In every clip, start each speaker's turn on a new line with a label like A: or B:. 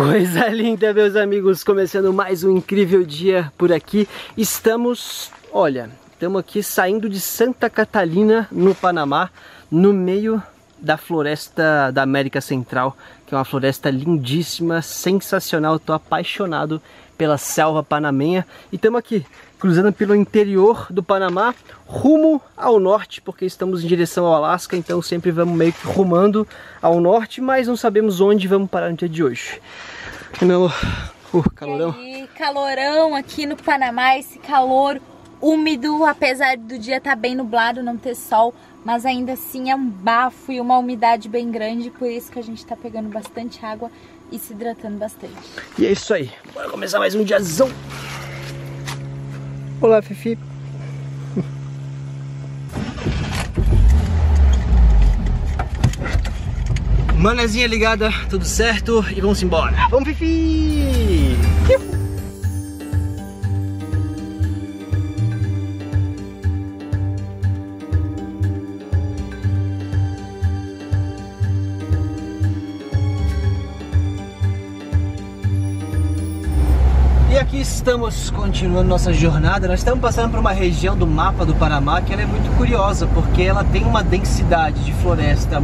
A: Coisa linda, meus amigos, começando mais um incrível dia por aqui. Estamos aqui saindo de Santa Catarina, no Panamá, no meio da floresta da América Central, que é uma floresta lindíssima, sensacional. Estou apaixonado pela selva panamenha e estamos aqui cruzando pelo interior do Panamá, rumo ao norte, porque estamos em direção ao Alasca, então sempre vamos meio que rumando ao norte, mas não sabemos onde vamos parar no dia de hoje. Meu calorão.
B: E aí, calorão aqui no Panamá, esse calor úmido, apesar do dia estar bem nublado, não ter sol, mas ainda assim é um bafo e uma umidade bem grande, por isso que a gente tá pegando bastante água e se hidratando bastante.
A: E é isso aí, bora começar mais um diazão. Olá, Fifi. Manazinha ligada, tudo certo e vamos embora. Vamos, Fifi! E aqui estamos continuando nossa jornada. Nós estamos passando por uma região do mapa do Panamá que ela é muito curiosa, porque ela tem uma densidade de floresta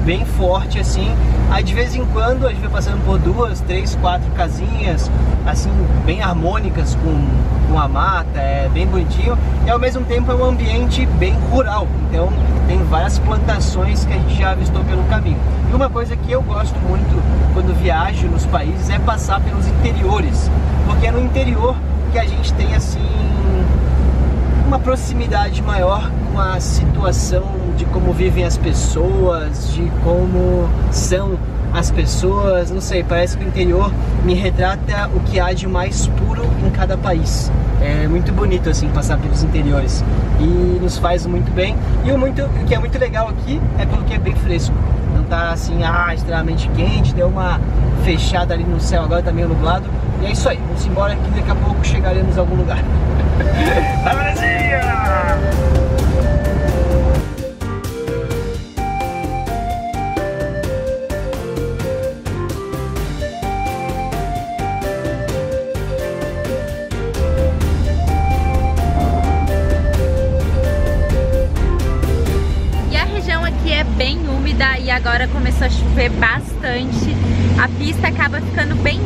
A: bem forte assim. Aí de vez em quando a gente vai passando por 2, 3, 4 casinhas assim bem harmônicas com a mata, é bem bonitinho, e ao mesmo tempo é um ambiente bem rural, então tem várias plantações que a gente já avistou pelo caminho. E uma coisa que eu gosto muito quando viajo nos países é passar pelos interiores, porque é no interior que a gente tem assim uma proximidade maior com a situação de como vivem as pessoas, de como são as pessoas, não sei, parece que o interior me retrata o que há de mais puro em cada país. É muito bonito assim passar pelos interiores e nos faz muito bem. E o que é muito legal aqui é porque é bem fresco, não tá assim extremamente quente, deu uma fechada ali no céu, agora tá meio nublado. E é isso aí, vamos embora que daqui a pouco chegaremos a algum lugar.
B: Bem úmida e agora começou a chover bastante. A pista acaba ficando bem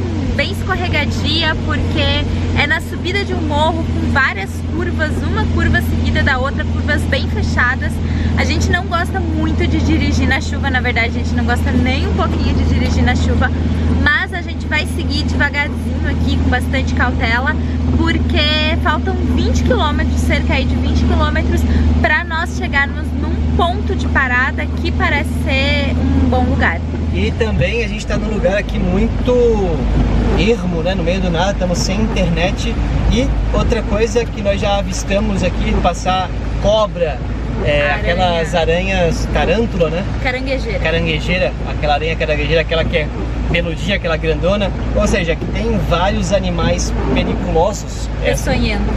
B: escorregadia, porque é na subida de um morro com várias curvas, uma curva seguida da outra, curvas bem fechadas. A gente não gosta muito de dirigir na chuva, na verdade a gente não gosta nem um pouquinho de dirigir na chuva, mas a gente vai seguir devagarzinho aqui com bastante cautela, porque faltam 20 km, cerca aí de 20 km para nós chegarmos num ponto de parada que parece ser um bom lugar.
A: E também a gente está num lugar aqui muito ermo, né? No meio do nada, estamos sem internet. E outra coisa que nós já avistamos aqui, passar cobra, aquelas aranhas tarântula, né?
B: Caranguejeira.
A: Caranguejeira, aquela aranha caranguejeira, aquela que é peludinha, aquela grandona. Ou seja, aqui tem vários animais periculosos,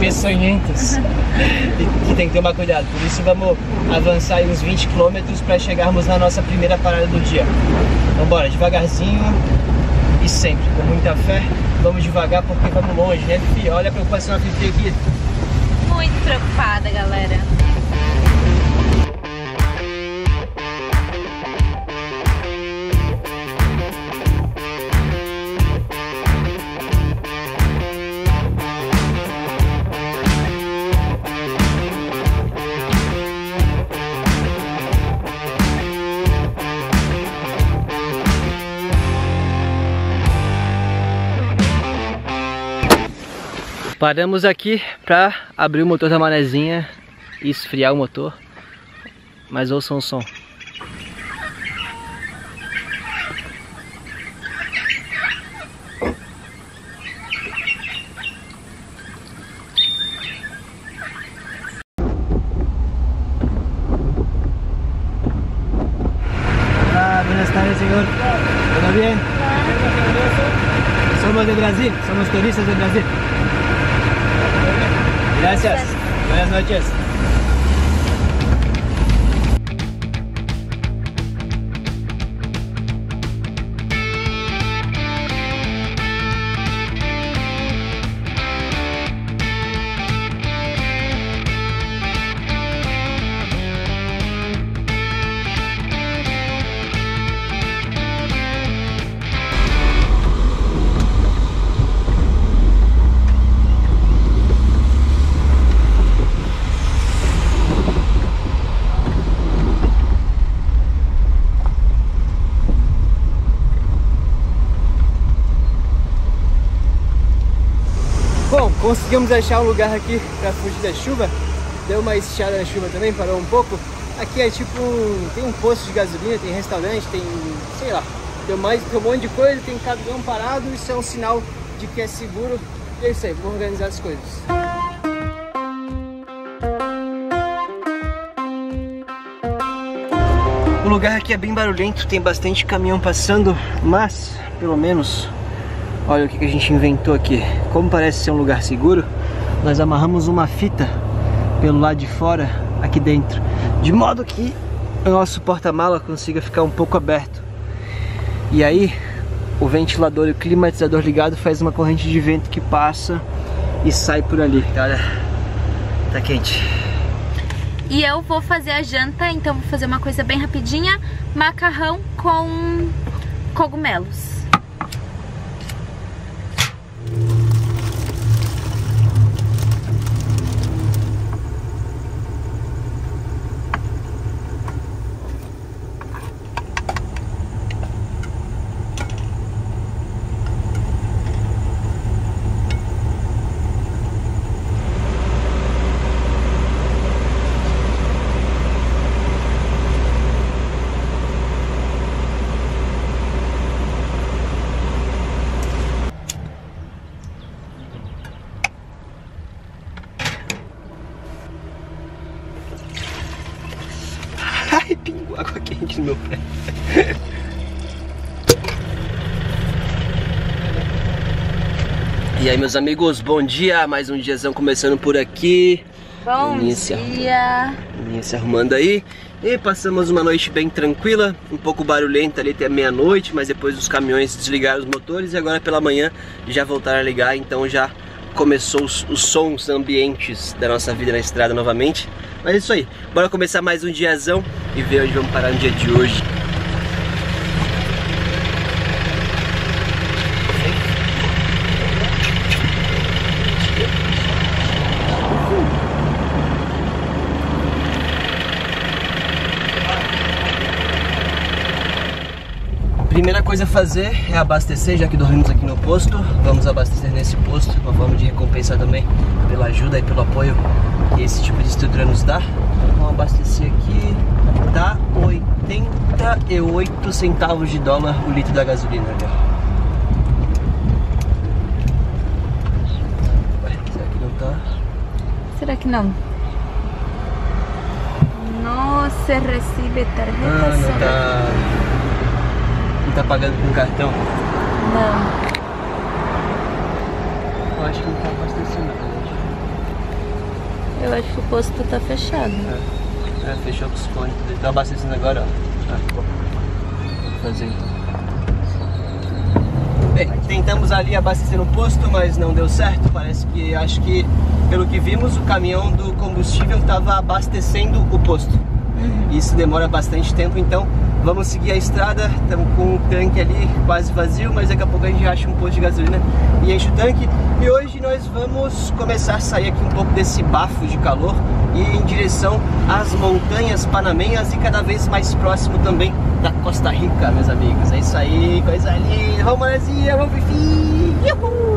A: peçonhentos, que tem que tomar cuidado. Por isso vamos avançar aí uns 20 km para chegarmos na nossa primeira parada do dia. Então bora, devagarzinho e sempre com muita fé. Vamos devagar porque vamos longe, né, Fifi? Olha a preocupação da Fifi aqui.
B: Muito preocupada, galera.
A: Paramos aqui para abrir o motor da Manezinha e esfriar o motor, mas ouçam o som. Buenas tardes, señor. ¿Todo bien? Somos de Brasil, somos turistas de Brasil. Gracias. Buenas noches. Conseguimos achar um lugar aqui pra fugir da chuva. Deu uma estiada na chuva também, parou um pouco. Aqui é tipo, tem um posto de gasolina, tem restaurante, tem, sei lá, tem um monte de coisa, tem caminhão parado. Isso é um sinal de que é seguro. E é isso aí, vou organizar as coisas. O lugar aqui é bem barulhento, tem bastante caminhão passando, mas, pelo menos, olha o que a gente inventou aqui. Como parece ser um lugar seguro, nós amarramos uma fita pelo lado de fora, aqui dentro, de modo que o nosso porta-mala consiga ficar um pouco aberto. E aí, o ventilador e o climatizador ligado faz uma corrente de vento que passa e sai por ali. Olha, tá quente.
B: E eu vou fazer a janta, então vou fazer uma coisa bem rapidinha. Macarrão com cogumelos.
A: Ai, pingou água quente no meu pé. E aí, meus amigos, bom dia. Mais um diazão começando por aqui.
B: Bom dia.
A: Aninha se arrumando aí. E passamos uma noite bem tranquila, um pouco barulhenta ali até meia-noite, mas depois os caminhões desligaram os motores e agora pela manhã já voltaram a ligar, então já começou os sons ambientes da nossa vida na estrada novamente. Mas é isso aí, bora começar mais um diazão e ver onde vamos parar no dia de hoje. Primeira coisa a fazer é abastecer, já que dormimos aqui no posto. Vamos abastecer nesse posto, uma forma de recompensar também pela ajuda e pelo apoio que esse tipo de estrutura nos dá. Vamos abastecer aqui, tá 88 centavos de dólar o litro da gasolina. Ué, será que não tá?
B: Será que não? Não se recebe tarjeta.
A: Não tá. Não tá pagando com cartão?
B: Não.
A: Eu acho que não tá abastecendo.
B: Eu acho que o posto tá fechado.
A: Fechou com os fones. Ele tá abastecendo agora, ó. Vou fazer então. Bem, tentamos ali abastecer no posto, mas não deu certo. Parece que, acho que, pelo que vimos, o caminhão do combustível estava abastecendo o posto. Isso demora bastante tempo, então vamos seguir a estrada. Estamos com o tanque ali quase vazio, mas daqui a pouco a gente acha um posto de gasolina e enche o tanque. E hoje nós vamos começar a sair aqui um pouco desse bafo de calor e ir em direção às montanhas panamenhas e cada vez mais próximo também da Costa Rica, meus amigos. É isso aí, coisa linda. Vamos, Manezinha, vamos, Fifi! Uhul!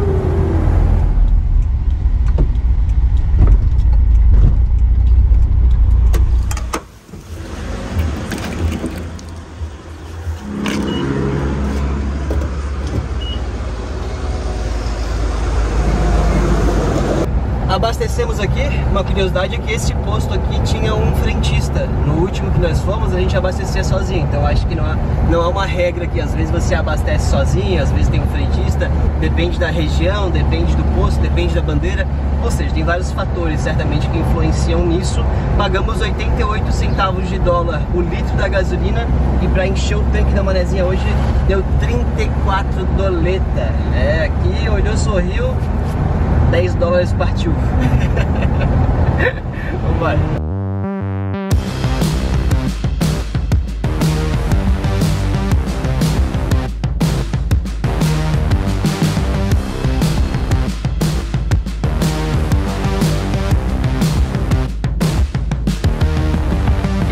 A: Abastecemos aqui. Uma curiosidade é que esse posto aqui tinha um frentista. No último que nós fomos, a gente abastecia sozinho. Então acho que não há uma regra aqui. Às vezes você abastece sozinho, às vezes tem um frentista. Depende da região, depende do posto, depende da bandeira. Ou seja, tem vários fatores certamente que influenciam nisso. Pagamos 88 centavos de dólar o litro da gasolina. E para encher o tanque da Manezinha hoje deu 34 doleta. É, aqui olhou, sorriu, 10 dólares partiu. Vambora.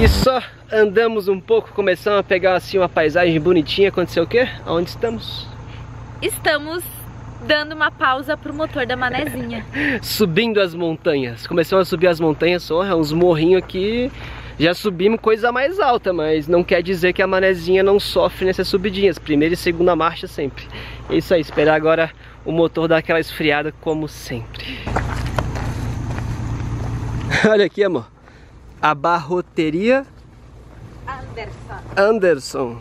A: E só andamos um pouco, começamos a pegar assim uma paisagem bonitinha. Aconteceu o quê? Aonde estamos?
B: Estamos dando uma pausa pro motor da manezinha.
A: Subindo as montanhas. Começamos a subir as montanhas, uns morrinhos aqui. Já subimos coisa mais alta, mas não quer dizer que a manezinha não sofre nessas subidinhas. Primeira e segunda marcha sempre. É isso aí, esperar agora o motor dar aquela esfriada como sempre. Olha aqui, amor. A barroteria Anderson.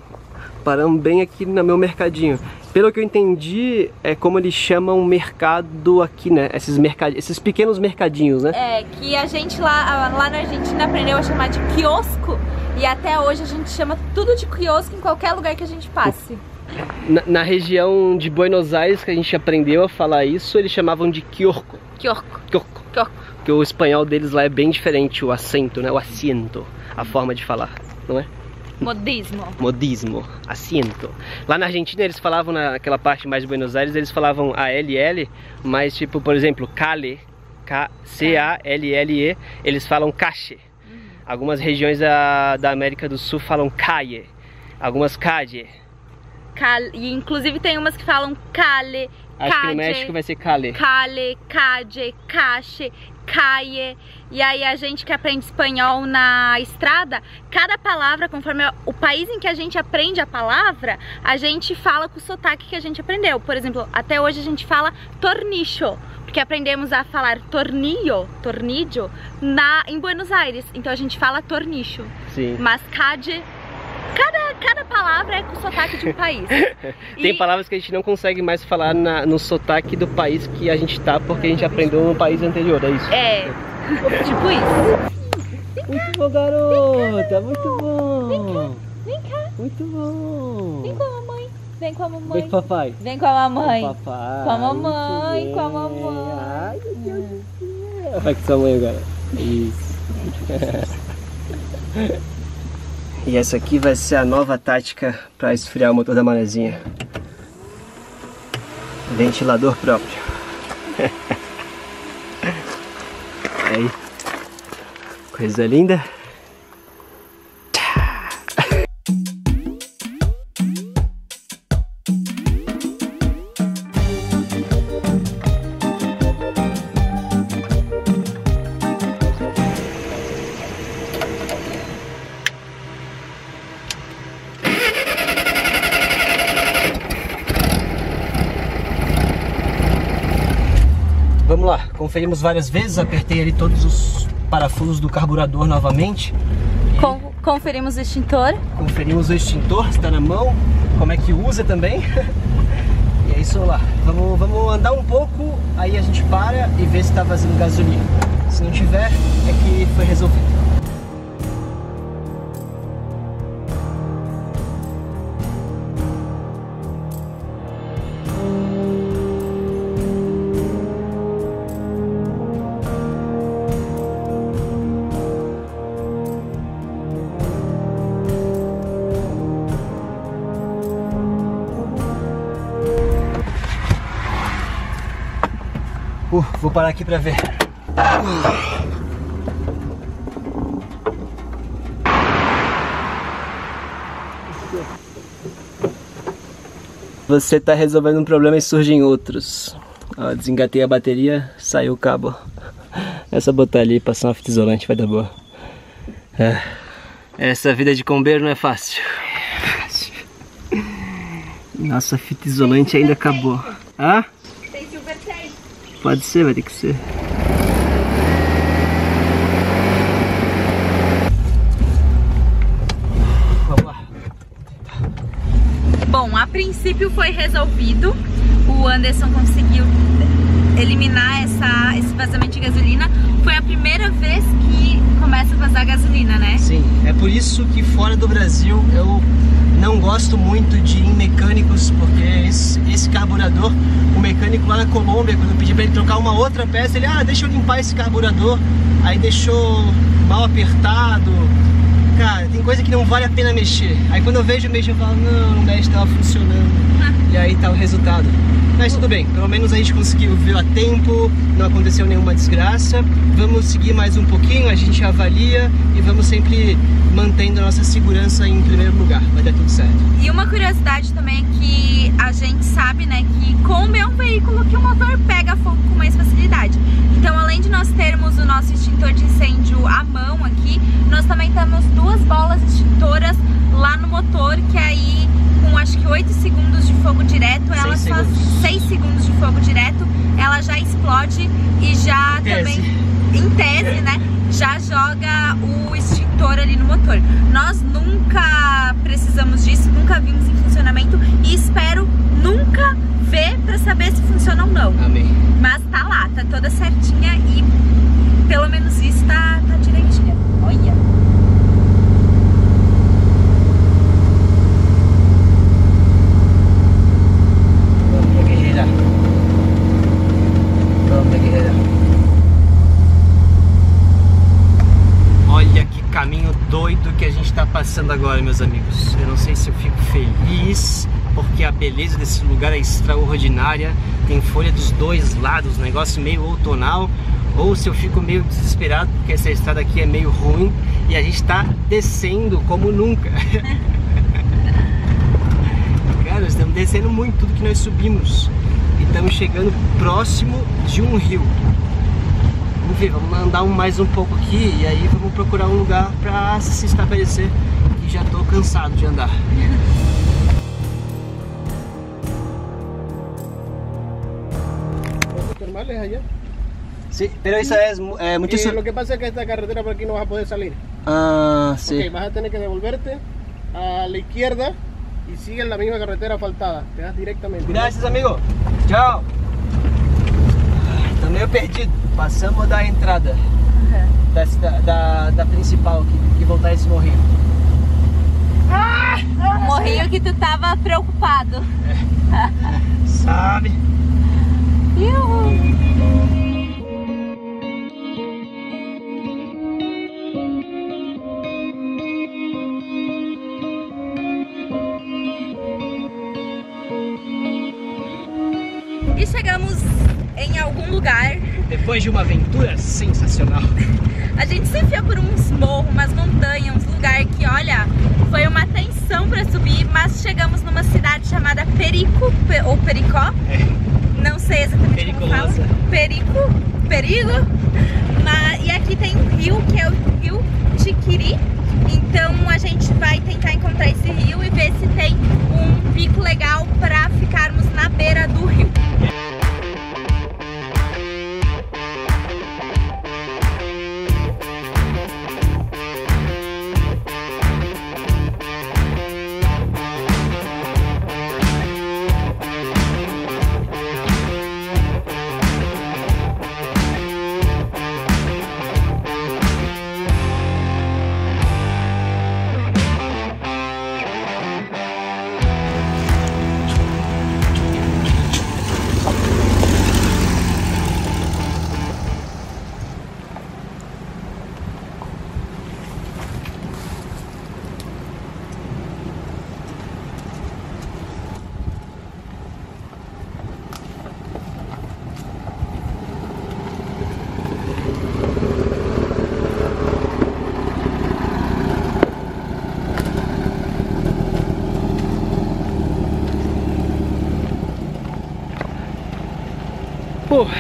A: Paramos bem aqui no meu mercadinho. Pelo que eu entendi, é como eles chamam mercado aqui, né? Esses pequenos mercadinhos, né?
B: É, que a gente lá na Argentina aprendeu a chamar de quiosco. E até hoje a gente chama tudo de quiosco em qualquer lugar que a gente passe.
A: Na região de Buenos Aires, que a gente aprendeu a falar isso, eles chamavam de quiosco.
B: Quiosco.
A: Quiosco. Porque o espanhol deles lá é bem diferente, o acento, né? O asiento, a forma de falar, não é? Modismo, asiento. Lá na Argentina eles falavam, naquela parte mais de Buenos Aires, eles falavam ALL, mas tipo, por exemplo, calle, C-A-L-L-E, eles falam calle. Algumas regiões da América do Sul falam calle, algumas calle.
B: E inclusive tem umas que falam calle,
A: acho que no México vai ser calle.
B: Calle, calle, cache, calle. E aí a gente que aprende espanhol na estrada, cada palavra, conforme o país em que a gente aprende a palavra, a gente fala com o sotaque que a gente aprendeu. Por exemplo, até hoje a gente fala tornicho, porque aprendemos a falar tornillo em Buenos Aires. Então a gente fala tornicho.
A: Sim.
B: Mas calle... Cada palavra é com o sotaque de um país.
A: Tem palavras que a gente não consegue mais falar no sotaque do país que a gente tá, porque a gente aprendeu no país anterior, é isso?
B: É, tipo isso.
A: Muito bom, garota, muito bom.
B: Vem cá.
A: Muito bom.
B: Vem com a mamãe. Vem com a mamãe.
A: Vem com o papai.
B: Vem com a mamãe.
A: Com o papai.
B: Com a mamãe, com a mamãe.
A: Ai, meu Deus do céu. Vai com sua mãe agora. Isso. E essa aqui vai ser a nova tática para esfriar o motor da manezinha. Ventilador próprio. Aí. Coisa linda. Vamos lá, conferimos várias vezes, apertei ali todos os parafusos do carburador novamente.
B: Conferimos o extintor.
A: Conferimos o extintor, está na mão, como é que usa também. E é isso lá, vamos andar um pouco, aí a gente para e vê se está vazando gasolina. Se não tiver, é que foi resolvido. Vou parar aqui pra ver. Você tá resolvendo um problema e surgem outros. Ó, desengatei a bateria, saiu o cabo. É só botar ali e passar uma fita isolante, vai dar boa. Essa vida de combeiro não é fácil. Nossa, fita isolante ainda acabou. Ah? Pode ser, vai ter que ser. Vamos lá.
B: Bom, a princípio foi resolvido. O Anderson conseguiu eliminar esse vazamento de gasolina. Foi a primeira vez que começa a vazar gasolina, né?
A: Sim, é por isso que fora do Brasil eu não gosto muito de ir em mecânicos, porque esse carburador, o mecânico lá na Colômbia, quando eu pedi pra ele trocar uma outra peça, ele, deixa eu limpar esse carburador, aí deixou mal apertado. Cara, tem coisa que não vale a pena mexer. Aí quando eu vejo mexer, eu falo, não mexe, tava funcionando. E aí tá o resultado. Mas tudo bem, pelo menos a gente conseguiu ver a tempo, não aconteceu nenhuma desgraça. Vamos seguir mais um pouquinho, a gente avalia e vamos sempre mantendo a nossa segurança em primeiro lugar, vai dar tudo certo.
B: E uma curiosidade também é que a gente sabe, né, que Kombi é um veículo que o motor pega fogo com mais facilidade. Então, além de nós termos o nosso extintor de incêndio à mão aqui, nós também temos 2 bolas extintoras lá no motor, que aí com acho que 8 segundos de fogo direto, ela só 6 segundos de fogo direto, ela já explode e já também, em tese, né, já joga o extintor ali no motor. Nós nunca precisamos disso, nunca vimos em funcionamento e espero nunca ver pra saber se funciona ou não.
A: Amém.
B: Mas tá lá, tá toda certinha e pelo menos isso tá direitinha. Olha.
A: Olha que caminho doido que a gente tá passando agora, meus amigos. Eu não sei se eu fico feliz, porque a beleza desse lugar é extraordinária. Tem folha dos dois lados, negócio meio outonal. Ou se eu fico meio desesperado, porque essa estrada aqui é meio ruim e a gente tá descendo como nunca. Cara, nós estamos descendo muito, tudo que nós subimos. E estamos chegando próximo de um rio. Vamos ver, vamos andar mais um pouco aqui e aí vamos procurar um lugar para se estabelecer, que já estou cansado de andar.
C: Termales allá.
A: Sí, pero esa es mucho...
C: Lo que pasa es que esta carretera por aquí no vas a poder salir.
A: Ah, sí.
C: Okay, vas a tener que devolverte a la izquierda y sigue en la misma carretera asfaltada. Te das directamente.
A: Graças, amigo. Tchau. Tô meio perdido. Passamos da entrada da principal aqui, que voltar esse morrinho.
B: O morrinho que tu tava preocupado.
A: Sabe?
B: E chegamos em algum lugar.
A: Depois de uma aventura sensacional.
B: A gente se enfiou por uns morros, umas montanhas, uns lugares que, olha, foi uma tensão pra subir, mas chegamos numa cidade chamada Perico, ou Pericó. Não sei exatamente como fala. Perigo. E aqui tem um rio, que é o rio Tiquiri. Então a gente vai tentar encontrar esse rio e ver se tem um pico legal pra ficarmos na beira do rio.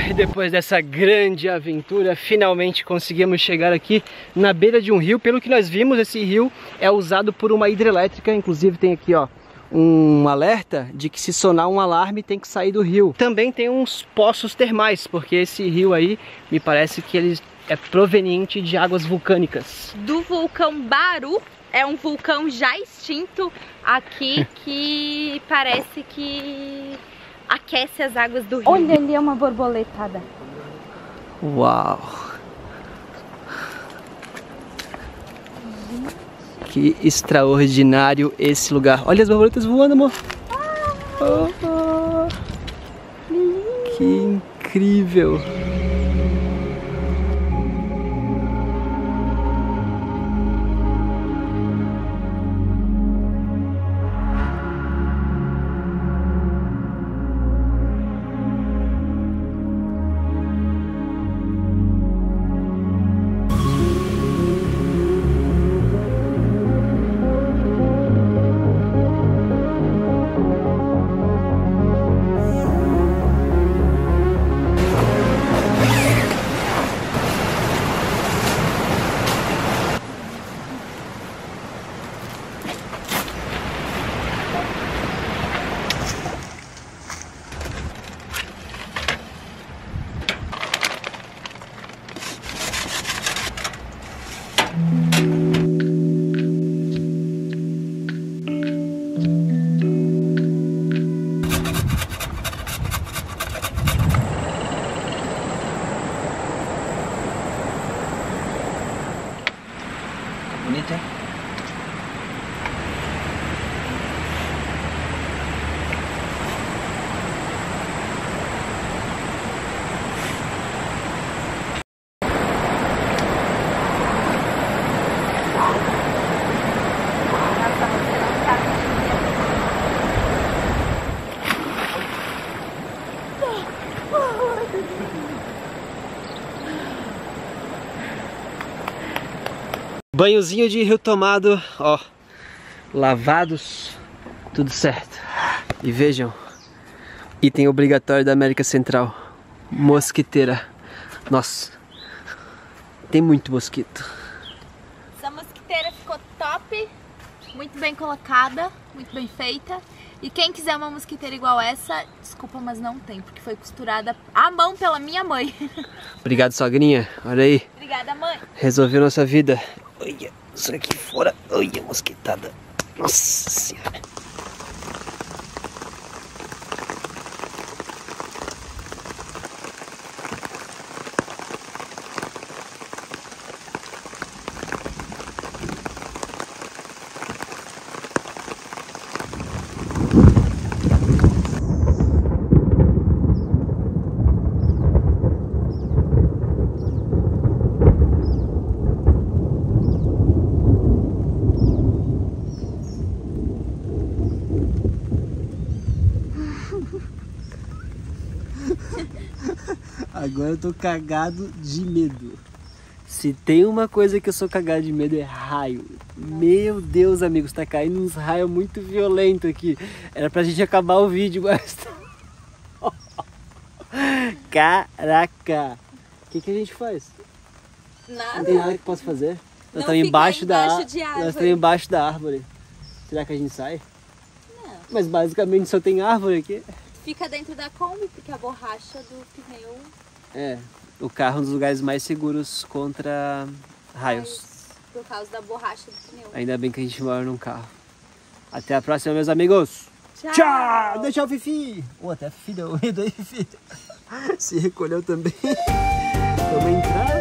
B: E depois dessa grande aventura, finalmente conseguimos chegar aqui na beira de um rio. Pelo que nós vimos, esse rio é usado por uma hidrelétrica, inclusive tem aqui, ó, um alerta de que se sonar um alarme tem que sair do rio. Também tem uns poços termais, porque esse rio aí, me parece que ele é proveniente de águas vulcânicas. Do vulcão Baru, é um vulcão já extinto aqui que parece que aquece as águas do rio. Olha ali, é uma borboletada. Uau! Que extraordinário esse lugar. Olha as borboletas voando, amor. Que incrível.
A: Banhozinho de rio tomado, ó. Lavados, tudo certo. E vejam, item obrigatório da América Central, mosquiteira. Nossa, tem muito mosquito.
B: Essa mosquiteira ficou top, muito bem colocada, muito bem feita. E quem quiser uma mosquiteira igual essa, desculpa, mas não tem, porque foi costurada à mão pela minha mãe.
A: Obrigado, sogrinha. Olha aí.
B: Obrigada, mãe.
A: Resolveu nossa vida. Olha, isso aqui fora. Olha, mosquitada. Nossa Senhora. Agora eu tô cagado de medo. Se tem uma coisa que eu sou cagado de medo é raio. Meu Deus, amigos, tá caindo uns raios muito violentos aqui. Era pra gente acabar o vídeo, mas... Caraca! O que a gente faz?
B: Nada.
A: Não tem nada que possa fazer. Nós
B: Não
A: estamos embaixo
B: fica embaixo de árvore.
A: Nós estamos embaixo da árvore. Será que a gente sai?
B: Não.
A: Mas basicamente só tem árvore aqui.
B: Fica dentro da Kombi, porque a borracha do pneu...
A: É, o carro é um dos lugares mais seguros contra raios.
B: Por causa da borracha do pneu.
A: Ainda bem que a gente mora num carro. Até a próxima, meus amigos.
B: Tchau!
A: Tchau! Deixa o Fifi. Até a Fifi deu. E daí, Fifi? Se recolheu também. Vamos entrar.